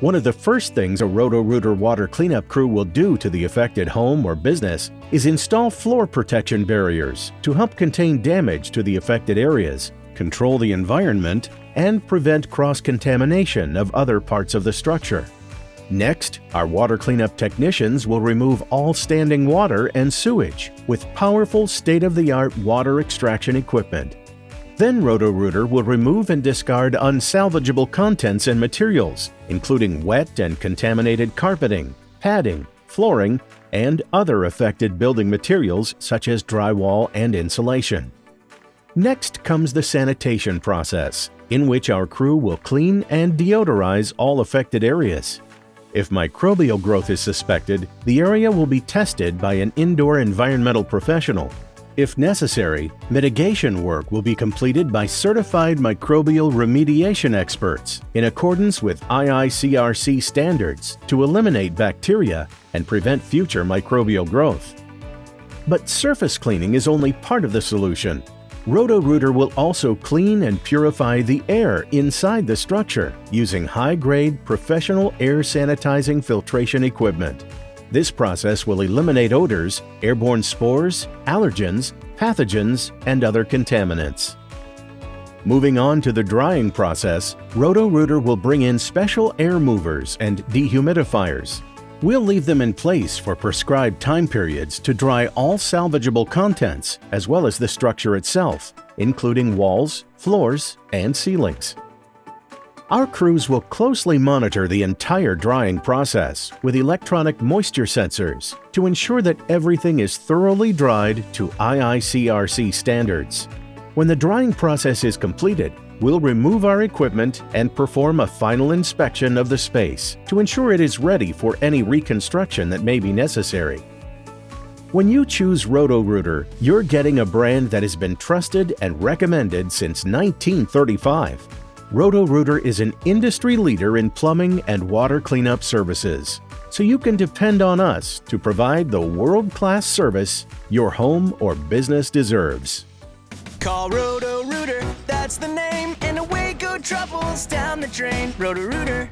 One of the first things a Roto-Rooter water cleanup crew will do to the affected home or business is install floor protection barriers to help contain damage to the affected areas, control the environment, and prevent cross-contamination of other parts of the structure. Next, our water cleanup technicians will remove all standing water and sewage with powerful state-of-the-art water extraction equipment. Then Roto-Rooter will remove and discard unsalvageable contents and materials, including wet and contaminated carpeting, padding, flooring, and other affected building materials such as drywall and insulation. Next comes the sanitation process, in which our crew will clean and deodorize all affected areas. If microbial growth is suspected, the area will be tested by an indoor environmental professional. If necessary, mitigation work will be completed by certified microbial remediation experts in accordance with IICRC standards to eliminate bacteria and prevent future microbial growth. But surface cleaning is only part of the solution. Roto-Rooter will also clean and purify the air inside the structure using high-grade professional air sanitizing filtration equipment. This process will eliminate odors, airborne spores, allergens, pathogens, and other contaminants. Moving on to the drying process, Roto-Rooter will bring in special air movers and dehumidifiers. We'll leave them in place for prescribed time periods to dry all salvageable contents as well as the structure itself, including walls, floors, and ceilings. Our crews will closely monitor the entire drying process with electronic moisture sensors to ensure that everything is thoroughly dried to IICRC standards. When the drying process is completed, we'll remove our equipment and perform a final inspection of the space to ensure it is ready for any reconstruction that may be necessary. When you choose Roto-Rooter, you're getting a brand that has been trusted and recommended since 1935. Roto-Rooter is an industry leader in plumbing and water cleanup services, so you can depend on us to provide the world-class service your home or business deserves. Call Roto-Rooter, that's the name, and away go troubles down the drain. Roto-Rooter.